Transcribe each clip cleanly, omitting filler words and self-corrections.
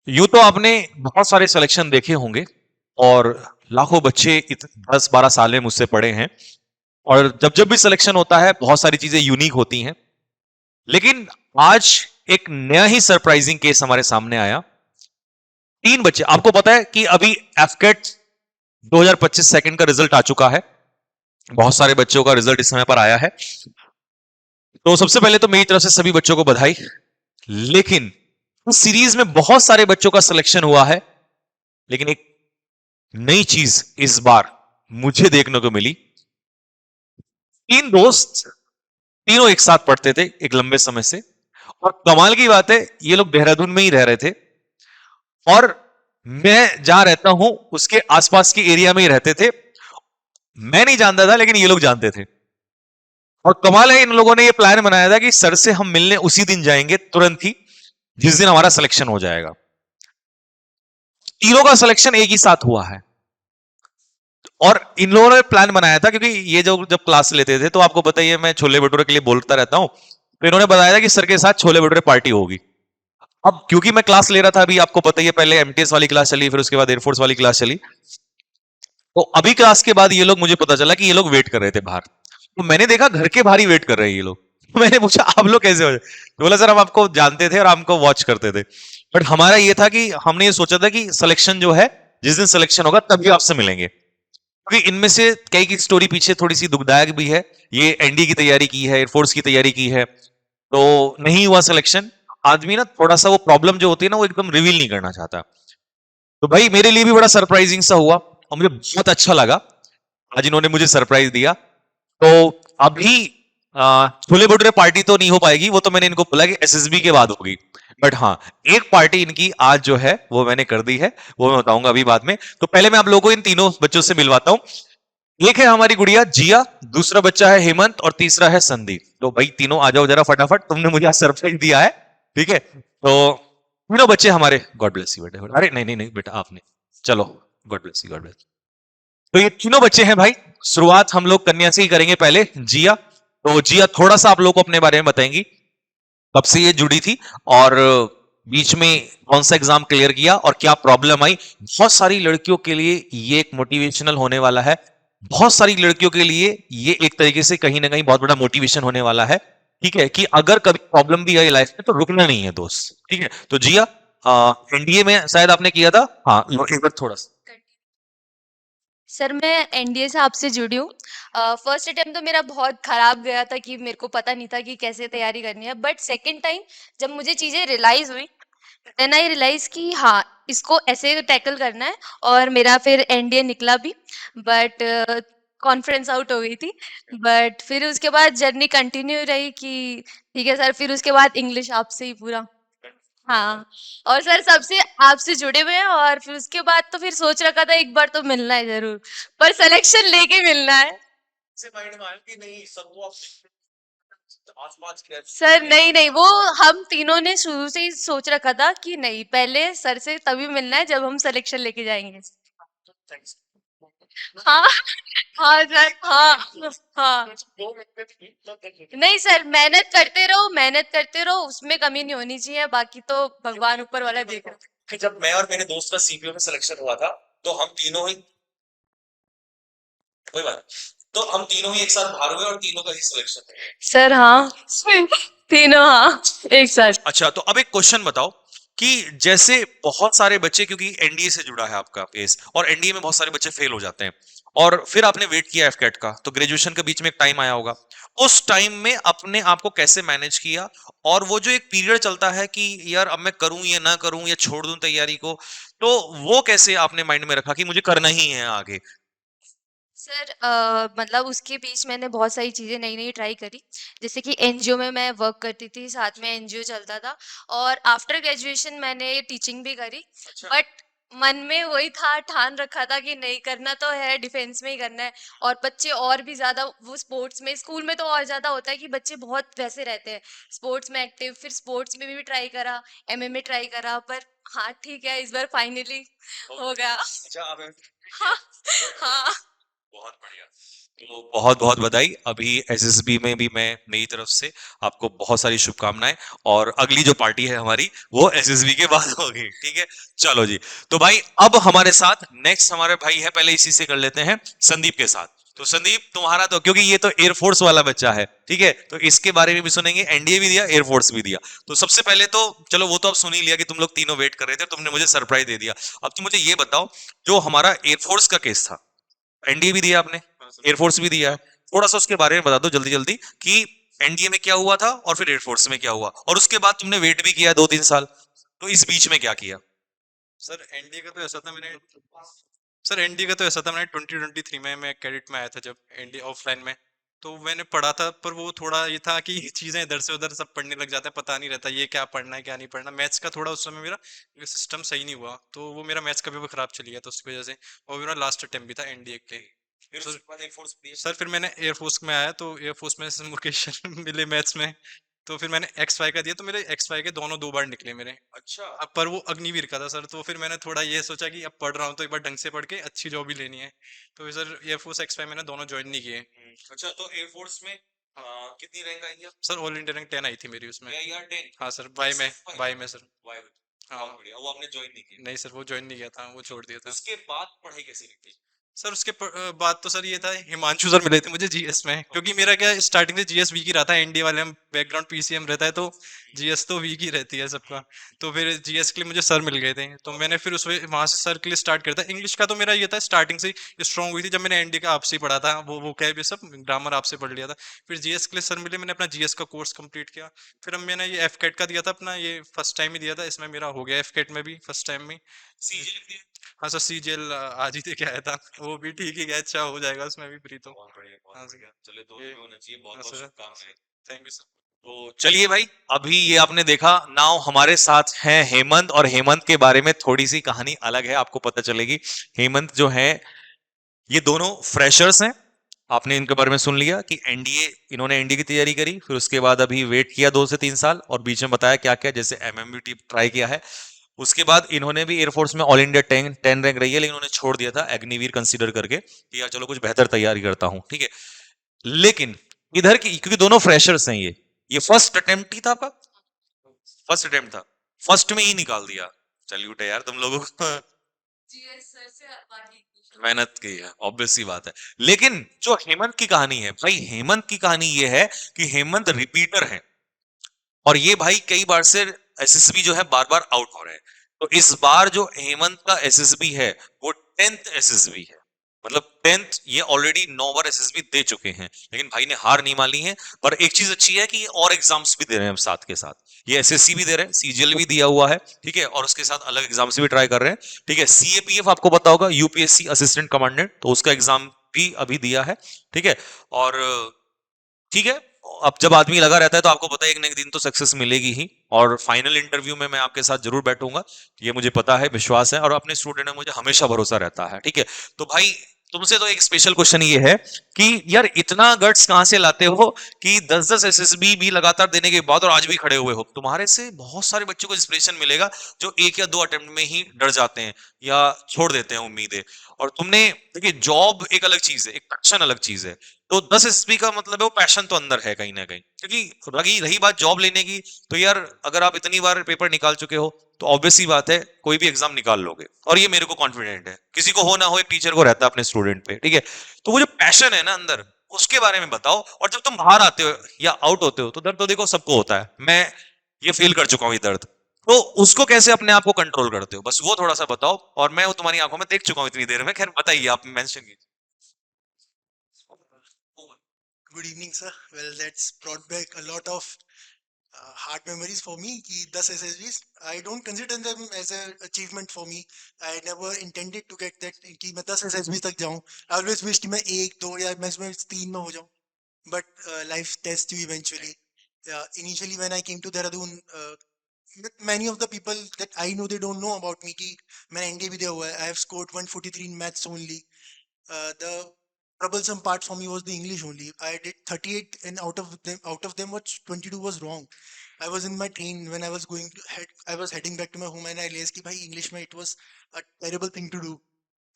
यूँ तो आपने बहुत सारे सिलेक्शन देखे होंगे और लाखों बच्चे 10-12 साल में मुझसे पढ़े हैं और जब-जब भी सिलेक्शन होता है बहुत सारी चीजें यूनिक होती हैं। लेकिन आज एक नया ही सरप्राइजिंग केस हमारे सामने आया। 3 बच्चे, आपको पता है कि अभी एफकेट 2025 सेकंड का रिजल्ट आ चुका है। बहुत सारे बच्चों का रिजल्ट इस समय पर आया है। तो सबसे पहले तो मेरी तरफ से सभी बच्चों को बधाई। लेकिन उस सीरीज में बहुत सारे बच्चों का सिलेक्शन हुआ है, लेकिन एक नई चीज इस बार मुझे देखने को मिली। 3 दोस्त, तीनों एक साथ पढ़ते थे एक लंबे समय से, और कमाल की बात है ये लोग देहरादून में ही रह रहे थे और मैं जहां रहता हूं उसके आसपास की एरिया में ही रहते थे। मैं नहीं जानता था लेकिन ये लोग जानते थे। और कमाल है, इन लोगों ने ये प्लान बनाया था कि सर से हम मिलने उसी दिन जाएंगे, तुरंत ही जिस दिन हमारा सिलेक्शन हो जाएगा। तीनों का सिलेक्शन एक ही साथ हुआ है और इन लोगों ने प्लान बनाया था क्योंकि ये जो जब क्लास लेते थे तो आपको बताइए मैं छोले भटूरे के लिए बोलता रहता हूं, तो इन्होंने बताया था कि सर के साथ छोले भटूरे पार्टी होगी। अब क्योंकि मैं क्लास ले रहा था, अभी आपको पता ही है, पहले एमटीएस वाली क्लास चली, फिर उसके बाद एयरफोर्स वाली क्लास चली। तो अभी क्लास के बाद ये लोग, मुझे पता चला कि ये लोग वेट कर रहे थे बाहर। तो मैंने देखा घर के बाहर ही वेट कर रहे हैं ये लोग। तो मैंने पूछा आप लोग कैसे हो जाए, तो बोला सर हम आपको जानते थे और हमको वॉच करते थे, बट हमारा ये था कि हमने ये सोचा था कि सिलेक्शन जो है, जिस दिन सिलेक्शन होगा तभी आपसे मिलेंगे, क्योंकि इनमें से कई की स्टोरी पीछे थोड़ी सी दुखदायक भी है। ये एनडी की तैयारी की है, एयरफोर्स की तैयारी की है, तो नहीं हुआ सिलेक्शन। आदमी ना थोड़ा सा वो प्रॉब्लम जो होती है ना वो एकदम रिवील नहीं करना चाहता। तो भाई मेरे लिए भी बड़ा सरप्राइजिंग सा हुआ और मुझे बहुत अच्छा लगा आज इन्होंने मुझे सरप्राइज दिया। तो अभी छोले भटूरे पार्टी तो नहीं हो पाएगी, वो तो मैंने इनको बोला कि एसएसबी के बाद होगी। बट हाँ, एक पार्टी इनकी आज जो है वो मैंने कर दी है, वो मैं बताऊंगा अभी बाद में। तो पहले मैं आप लोगों को इन तीनों बच्चों से मिलवाता हूं। एक है हमारी गुड़िया जिया, दूसरा बच्चा है हेमंत और तीसरा है संदीप। तो भाई तीनों आ जाओ जरा फटाफट, तुमने मुझे आज सरप्राइज दिया है। ठीक है, तो तीनों बच्चे हमारे, गॉड ब्लेस यू बेटे। अरे नहीं नहीं नहीं बेटा आपने, चलो, God bless you, God bless. तो ये तीनों बच्चे हैं भाई। शुरुआत हम लोग कन्या से ही करेंगे पहले, जिया। तो जिया थोड़ा सा आप लोग को अपने बारे में बताएंगी, कब से ये जुड़ी थी और बीच में कौन सा एग्जाम क्लियर किया और क्या प्रॉब्लम आई। बहुत सारी लड़कियों के लिए ये एक मोटिवेशनल होने वाला है, बहुत सारी लड़कियों के लिए ये एक तरीके से कहीं ना कहीं बहुत बड़ा मोटिवेशन होने वाला है। ठीक है, कि अगर कभी प्रॉब्लम भी आई लाइफ में तो रुकना नहीं है दोस्त। ठीक है, तो जिया, एनडीए में शायद आपने किया था, हाँ एक बार थोड़ा सा। सर मैं एनडीए से आपसे जुड़ी हूँ। फर्स्ट अटेम्प्ट तो मेरा बहुत खराब गया था कि मेरे को पता नहीं था कि कैसे तैयारी करनी है, बट सेकंड टाइम जब मुझे चीज़ें रियलाइज़ हुई, देन आई रियलाइज़ कि हाँ, इसको ऐसे टैकल करना है। और मेरा फिर एनडीए निकला भी, बट कॉन्फिडेंस आउट हो गई थी। बट फिर उसके बाद जर्नी कंटिन्यू रही कि ठीक है सर, फिर उसके बाद इंग्लिश आपसे ही पूरा। हाँ, और सर सबसे आपसे जुड़े हुए हैं, और फिर उसके बाद तो फिर सोच रखा था एक बार तो मिलना है ज़रूर, पर सिलेक्शन लेके मिलना है। से माइंड में आया कि नहीं सबको आप आसपास के सर नहीं, नहीं, वो हम तीनों ने शुरू से ही सोच रखा था कि नहीं, पहले सर से तभी मिलना है जब हम सिलेक्शन लेके जाएँगे। हाँ, हाँ सर, हाँ, हाँ। नहीं सर, मेहनत करते रहो, उसमें कमी नहीं होनी चाहिए, बाकी तो भगवान ऊपर वाला देख रहा है। कि जब मैं और मेरे दोस्त का सीपीओ में सिलेक्शन हुआ था, तो हम तीनों ही, कोई बात नहीं। तो हम तीनों ही एक साथ बाहर हुए और तीनों का ही सिलेक्शन हुआ। सर हाँ, तीनों हाँ, एक साथ। अच्छा, तो अब एक क्वेश्चन बताओ कि जैसे बहुत सारे बच्चे, क्योंकि एनडीए से जुड़ा है आपका केस और एनडीए में बहुत सारे बच्चे फेल हो जाते हैं और फिर आपने वेट किया एफकेट का, तो ग्रेजुएशन के बीच में एक टाइम आया होगा। उस टाइम में अपने आप को कैसे मैनेज किया, और वो जो एक पीरियड चलता है कि यार अब मैं करूं या ना करूं या छोड़ दूं तैयारी को, तो वो कैसे आपने माइंड में रखा कि मुझे करना ही है आगे। सर मतलब उसके बीच मैंने बहुत सारी चीज़ें नई-नई ट्राई करी। जैसे कि एनजीओ में मैं वर्क करती थी, साथ में एनजीओ चलता था, और आफ्टर ग्रेजुएशन मैंने टीचिंग भी करी। अच्छा। बट मन में वही था, ठान रखा था कि नहीं करना तो है, डिफेंस में ही करना है। और बच्चे और भी ज़्यादा वो स्पोर्ट्स में, स्कूल में तो और ज़्यादा होता है कि बच्चे बहुत वैसे रहते हैं, स्पोर्ट्स में एक्टिव। फिर स्पोर्ट्स में भी ट्राई करा, एमएमए ट्राई करा, पर हाँ, ठीक है, इस बार फाइनली हो गया। अच्छा, आप हाँ, हाँ। बहुत बढ़िया। तो बहुत बहुत बधाई। अभी एसएसबी में भी मैं मेरी तरफ से आपको बहुत सारी शुभकामनाएं, और अगली जो पार्टी है हमारी वो एसएसबी के बाद होगी, ठीक है। चलो जी। तो भाई अब हमारे साथ नेक्स्ट हमारे भाई है, पहले इसी से कर लेते हैं संदीप के साथ। तो संदीप तुम्हारा, तो क्योंकि ये तो एयरफोर्स वाला बच्चा है, ठीक है, तो इसके बारे में भी सुनेंगे। एनडीए भी दिया, एयरफोर्स भी दिया। तो सबसे पहले तो चलो वो तो अब सुन ही लिया कि तुम लोग तीनों वेट कर रहे थे, तुमने मुझे सरप्राइज दे दिया। अब तुम मुझे ये बताओ, जो हमारा एयरफोर्स का केस था, एनडीए भी दिया आपने, एयरफोर्स भी दिया है, थोड़ा सा उसके बारे में बता दो जल्दी जल्दी कि एनडीए में क्या हुआ था और फिर एयरफोर्स में क्या हुआ, और उसके बाद तुमने वेट भी किया 2-3 साल, तो इस बीच में क्या किया? सर एनडीए का तो ऐसा था मैंने सर एनडीए का तो ऐसा था मैंने 2023 में मैं कैडेट में आया था जब एनडीए ऑफलाइन में। तो मैंने पढ़ा था, पर वो थोड़ा ये था कि चीज़ें इधर से उधर सब पढ़ने लग जाता है, पता नहीं रहता ये क्या पढ़ना है क्या नहीं पढ़ना। मैथ्स का थोड़ा उस समय मेरा सिस्टम सही नहीं हुआ, तो वो मेरा मैथ्स का पेपर खराब चली गया था उसकी वजह से। और मेरा लास्ट अटेम्प्ट भी था एनडीए के। फिर सर उसके बाद एयरफोर्स दिया? सर फिर मैंने एयरफोर्स में आया, तो एयरफोर्स में लोकेशन मिले मैथ्स में। तो फिर मैंने एक्स वाई का दिया, तो मेरे एक्स वाई के दोनों 2 बार निकले मेरे। अच्छा। अब पर वो अग्निवीर का था सर, तो फिर मैंने थोड़ा ये सोचा कि अब पढ़ रहा हूँ तो एक बार ढंग से पढ़ के अच्छी जॉब ही लेनी है। तो फिर सर एयरफोर्स एक्स वाई मैंने दोनों ज्वाइन नहीं किए। अच्छा, तो एयरफोर्स में कितनी रैंक आई? सर ऑल इंडिया रैंक 10 आई थी मेरी उसमें। यार 10? हाँ सर, बाई में। बाई में सर। वाह, हाँ। बहुत बढ़िया। वो आपने ज्वाइन नहीं किया? नहीं सर, वो ज्वाइन नहीं किया था, वो छोड़ दिया था। उसके बाद पढ़ाई कैसी रही? सर उसके बाद तो सर ये था, हिमांशु सर मिले थे मुझे जीएस में, क्योंकि मेरा क्या स्टार्टिंग से जीएस वीक ही रहा था। एनडी वाले हम बैकग्राउंड पीसीएम रहता है, तो जीएस तो वीक ही रहती है सबका। तो फिर जीएस के लिए मुझे सर मिल गए थे, तो मैंने फिर उस वहाँ से सर के लिए स्टार्ट किया था। इंग्लिश का तो मेरा ये था स्टार्टिंग से स्ट्रॉन्ग हुई थी, जब मैंने एनडी का आपसे ही पढ़ा था, वो क्या भी सब ग्रामर आपसे पढ़ लिया था। फिर जीएस के लिए सर मिले, मैंने अपना जीएस का कोर्स कंप्लीट किया। फिर अब मैंने ये एफ कैट का दिया था अपना, ये फर्स्ट टाइम ही दिया था, इसमें मेरा हो गया एफ कैट में भी फर्स्ट टाइम में। सीजीएल? हाँ सर, सीजीएल आज ही दे के आया था, वो भी ठीक ही गया, अच्छा हो जाएगा उसमें भी प्री तो। बहुत बढ़िया, बहुत हाँ सर। बढ़िया। चलिए, दोनों ये में होना चाहिए। बहुत हाँ बहुत सर, शुभकामनाएं। Thank you sir. तो चलिए भाई, अभी ये आपने देखा, नाउ हमारे साथ हैं हेमंत, और हेमंत के बारे में थोड़ी सी कहानी अलग है, आपको पता चलेगी। हेमंत जो है, ये दोनों फ्रेशर्स हैं। आपने इनके बारे में सुन लिया कि एनडीए, इन्होंने एनडीए की तैयारी करी, फिर उसके बाद अभी वेट किया 2 से 3 साल, और बीच में बताया क्या क्या, जैसे एमएमबीटी ट्राई किया है। उसके बाद इन्होंने भी एयरफोर्स में ऑल इंडिया 10 रैंक रही है, लेकिन उन्होंने छोड़ दिया था अग्निवीर कंसीडर करके कि यार चलो कुछ बेहतर तैयारी करता हूं, ठीक है। लेकिन इधर की, क्योंकि दोनों फ्रेशर्स हैं, ये फर्स्ट अटेम्प्ट ही था आपका? फर्स्ट अटेम्प्ट था, फर्स्ट में ही निकाल दिया। सैल्यूट है यार तुम लोगों को। मेहनत की है, ऑब्वियस सी बात है। लेकिन जो हेमंत की कहानी है भाई, हेमंत की कहानी ये है कि हेमंत रिपीटर है, और ये भाई कई बार से एसएसबी जो है बार बार आउट हो रहे हैं। तो इस बार जो हेमंत का एसएसबी है वो 10th एसएसबी है, मतलब 10th, ये ऑलरेडी 9 बार एसएसबी दे चुके हैं, लेकिन भाई ने हार नहीं मानी है। पर एक चीज अच्छी है कि ये और एग्जाम्स भी दे रहे हैं साथ के साथ, ये एसएससी भी दे रहे हैं, सीजीएल भी दिया हुआ है, ठीक है, और उसके साथ अलग एग्जाम्स भी ट्राई कर रहे हैं, ठीक है। सीएपीएफ आपको पता होगा, यूपीएससी असिस्टेंट कमांडेंट, तो उसका एग्जाम भी अभी दिया है, ठीक है। और ठीक है, अब जब आदमी लगा रहता है तो आपको पता है एक न एक दिन तो सक्सेस मिलेगी ही, और फाइनल इंटरव्यू में मैं आपके साथ जरूर बैठूंगा, ये मुझे पता है, विश्वास है, और अपने स्टूडेंट में मुझे हमेशा भरोसा रहता है, ठीक है। तो भाई तुमसे तो एक स्पेशल क्वेश्चन ये है कि यार इतना गट्स कहां से लाते हो कि 10-10 एसएसबी भी लगातार देने के बाद और आज भी खड़े हुए हो? तुम्हारे से बहुत सारे बच्चों को इंस्पिरेशन मिलेगा जो 1 या 2 अटेम्प्ट में ही डर जाते हैं या छोड़ देते हैं उम्मीदें, और तुमने, देखिए जॉब एक अलग चीज है, एक पैशन अलग चीज है। तो 10 एसपी का मतलब है वो पैशन तो अंदर है कहीं ना कहीं, क्योंकि रही रही बात जॉब लेने की, तो यार अगर आप इतनी बार पेपर निकाल चुके हो तो ऑब्वियस सी बात है कोई भी एग्जाम निकाल लोगे, और ये मेरे को कॉन्फिडेंट है, किसी को हो ना हो एक टीचर को रहता है अपने स्टूडेंट पे, ठीक है। तो वो जो पैशन है ना अंदर, उसके बारे में बताओ। और जब तुम बाहर आते हो या आउट होते हो तो दर्द तो देखो सबको होता है, मैं ये फील कर चुका हूँ ये दर्द, तो उसको कैसे अपने आप को कंट्रोल करते हो, बस वो थोड़ा सा बताओ, और मैं वो तुम्हारी आंखों में देख चुका हूँ इतनी देर में। खैर बताइए, आप मेंशन कीजिए। Good evening, sir. Well, that's brought back a lot of hard memories for me. कि 10 SSBs, I don't consider them as an achievement for me. I never intended to get that कि मैं 10 SSB तक जाऊं. I always wished कि मैं 1, 2 या maximum 3 में हो जाऊं. But life tests you eventually. Initially, when I came to Dehradun, many of the people that I know, they don't know about me कि मैंने NDA भी दिया हुआ है. I have scored 143 in maths only. The troublesome part for me was the English only. I did 38, and out of them, what 22 was wrong. I was in my train when I was I was heading back to my home, and I realized कि भाई English में it was a terrible thing to do.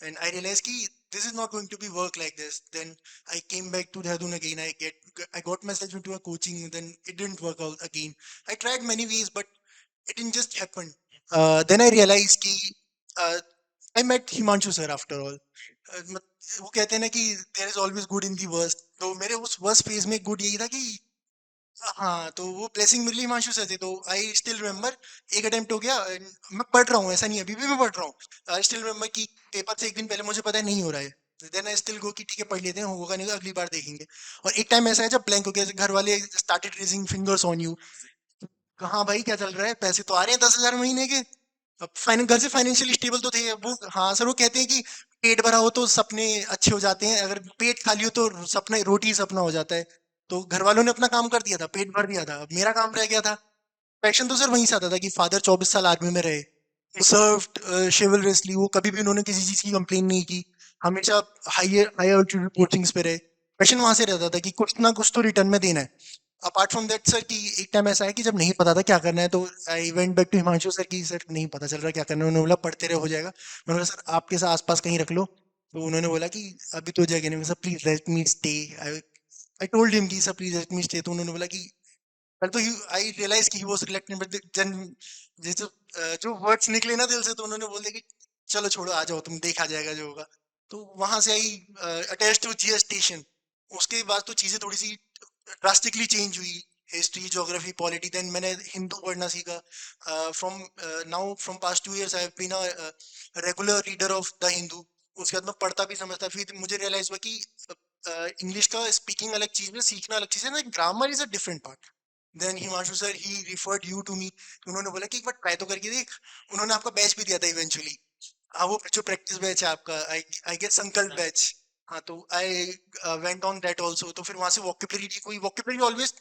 And I realized कि this is not going to be work like this. Then I came back to Dehradun again. I got myself into a coaching. Then it didn't work out again. I tried many ways, but it didn't just happen. Then I realized कि uh, I met Himanshu sir after all. वो कहते हैं ना कि there is always good in the worst. तो मेरे उस worst phase में good यही था कि हाँ, तो वो ब्लेसिंग मिली हिमांशु से थे, तो आई स्टिल रिमेम्बर एक अटेम्प्ट हो गया मैं पढ़ रहा हूँ, ऐसा नहीं है, अभी भी मैं पढ़ रहा हूँ। आई स्टिल रिमेम्बर कि पेपर से एक दिन पहले मुझे पता है नहीं हो रहा है, देन आई स्टिल गो कि ठीक है पढ़ लेते हैं, होगा नहीं होगा अगली बार देखेंगे। और एक टाइम ऐसा है जब ब्लैंक हो गया, घर वाले started raising fingers on you, कहाँ भाई क्या चल रहा है, पैसे तो आ रहे हैं 10,000 महीने के। अब घर से फाइनेंशियली स्टेबल तो थे वो, हाँ सर वो कहते हैं कि पेट भरा हो तो सपने अच्छे हो जाते हैं, अगर पेट खाली हो तो सपना रोटी सपना हो जाता है। तो घर वालों ने अपना काम कर दिया था, पेट भर दिया था, अब मेरा काम रह गया था। पैशन तो सर वहीं से आता था कि फादर 24 साल आर्मी में रहे, सर्व्ड शिवलरसली, वो कभी भी उन्होंने किसी चीज की कंप्लेन नहीं की, हमेशा हायर अल्टीट्यूड पोस्टिंग्स पे रहे। पैशन वहां से रहता था कि कुछ ना कुछ तो रिटर्न में देना है। अपार्ट फ्रॉम दैट सर कि एक टाइम ऐसा है कि जब नहीं पता था क्या करना है, तो I went back to Himanshu sir की सर नहीं पता चल रहा क्या करना है। उन्होंने बोला पढ़ते रहे हो जाएगा। मैंने बोला सर आपके साथ आसपास कहीं रख लो, तो उन्होंने बोला कि अभी तो जगह नहीं, sir please let me stay. I told him कि sir please let me stay, तो उन्होंने बोला कि पहले तो आई रियलाइज कि he was reluctant, but then जो वर्ड्स निकले ना दिल से, तो उन्होंने बोल दिया कि चलो छोड़ो आ जाओ तुम, देखा जाएगा जो होगा। तो वहां से I attach to GS station. उसके बाद तो चीजें थोड़ी सी ड्रास्टिकली चेंज हुई, हिस्ट्री ज्योग्राफी पॉलिटी, देन मैंने हिंदू पढ़ना सीखा। From now from past 2 years I have been a regular reader of the Hindu. उसके बाद मैं पढ़ता भी समझता, फिर मुझे रियलाइज हुआ कि इंग्लिश का स्पीकिंग अलग चीज है, सीखना अलग चीज है ना, grammar is a different part. Then Himanshu sir ही रिफर्ड यू टू मी, उन्होंने बोला कि एक बार ट्राई तो करके देख। उन्होंने आपका बैच भी दिया था इवेंचुअली, हाँ वो जो प्रैक्टिस बैच है आपका, आई गेट संकल्प बैच। हाँ तो I went on that also. तो फिर वहां से वोकेबलरी, कोई वोकेबलरी ऑलवेज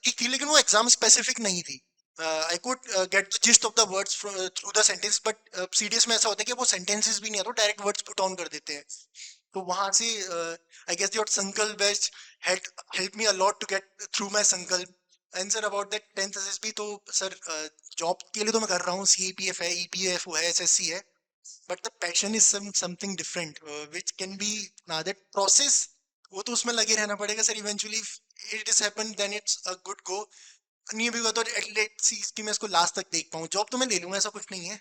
ठीक थी, लेकिन वो एग्जाम स्पेसिफिक नहीं थी। I could get the gist of the words through the sentence, but CDS में ऐसा होता है कि वो सेंटेंसेस भी नहीं आता, डायरेक्ट वर्ड्स पुट ऑन कर देते हैं। तो वहां से I guess your Sankalp batch help me a lot to get through my Sankalp. And sir about that 10th SSB, तो सर जॉब के लिए तो मैं कर रहा हूँ, सीएपीएफ है, ईपीएफ है, एसएससी है, but the passion is something different, which can be that process, वो तो उसमें लगे रहना पड़ेगा sir. Eventually it is happen, then it's a good go. नहीं भी हुआ तो एटलीस्ट सी कि मैं इसको लास्ट तक देख पाऊँ। जॉब तो मैं ले लूंगा, ऐसा कुछ नहीं है,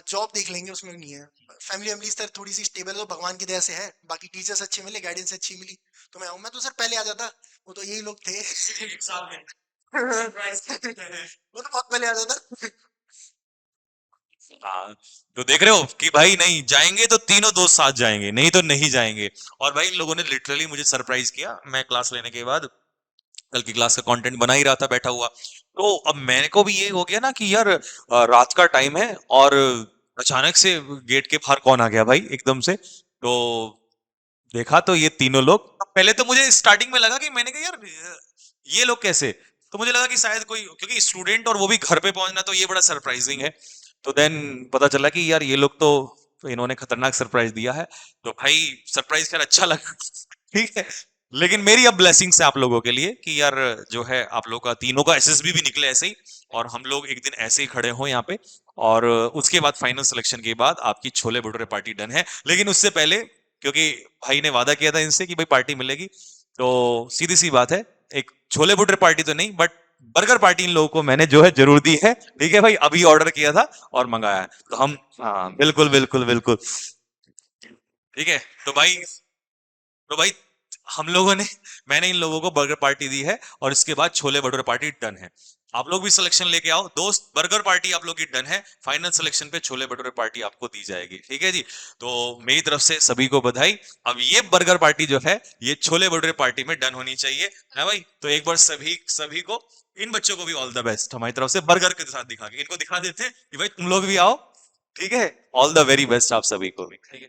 जॉब देख लेंगे, उसमें नहीं है। फैमिली वैमिली सर थोड़ी सी स्टेबल है तो भगवान की दया से है, बाकी टीचर्स अच्छे मिले, गाइडेंस अच्छी मिली तो मैं आऊँ। मैं तो सर पहले आ जाता, वो तो यही लोग थे वो तो बहुत पहले आ जाता। हाँ, तो देख रहे हो कि भाई नहीं जाएंगे तो तीनों दोस्त साथ जाएंगे, नहीं तो नहीं जाएंगे। और भाई इन लोगों ने लिटरली मुझे सरप्राइज किया। मैं क्लास लेने के बाद कल की क्लास का कंटेंट बना ही रहा था बैठा हुआ, तो अब मेरे को भी ये हो गया ना कि यार रात का टाइम है और अचानक से गेट के बाहर कौन आ गया भाई एकदम से। तो देखा तो ये तीनों लोग, पहले तो मुझे स्टार्टिंग में लगा कि मैंने कहा यार ये लोग कैसे, तो मुझे लगा कि शायद कोई, क्योंकि स्टूडेंट और वो भी घर पे पहुंचना तो ये बड़ा सरप्राइजिंग है। तो देन पता चला कि यार ये लोग तो इन्होंने खतरनाक सरप्राइज दिया है। तो भाई सरप्राइज खैर अच्छा लगा ठीक है, लेकिन मेरी अब ब्लेसिंग्स है आप लोगों के लिए कि यार जो है आप लोगों का तीनों का एसएसबी भी निकले ऐसे ही, और हम लोग एक दिन ऐसे ही खड़े हो यहाँ पे, और उसके बाद फाइनल सिलेक्शन के बाद आपकी छोले भटूरे पार्टी डन है। लेकिन उससे पहले, क्योंकि भाई ने वादा किया था इनसे कि भाई पार्टी मिलेगी, तो सीधी सी बात है, एक छोले भटूरे पार्टी तो नहीं बट बर्गर पार्टी इन लोगों को मैंने जो है जरूर दी है। ठीक है भाई, अभी ऑर्डर किया था और मंगाया है, तो हम हाँ बिल्कुल बिल्कुल बिल्कुल ठीक है। तो भाई हम लोगों ने, मैंने इन लोगों को बर्गर पार्टी दी है और इसके बाद छोले भटूरे पार्टी डन है। आप लोग भी सिलेक्शन लेके आओ दोस्त, बर्गर पार्टी आप लोग की डन है, फाइनल सिलेक्शन पे छोले भटूरे पार्टी आपको दी जाएगी। ठीक है जी, तो मेरी तरफ से सभी को बधाई। अब ये बर्गर पार्टी जो है ये छोले भटूरे पार्टी में डन होनी चाहिए, है भाई। तो एक बार सभी सभी को, इन बच्चों को भी ऑल द बेस्ट हमारी तरफ से, बर्गर के साथ दिखा के इनको दिखा देते हैं कि भाई तुम लोग भी आओ। ठीक है, ऑल द वेरी बेस्ट आप सभी को भी। ठीक है।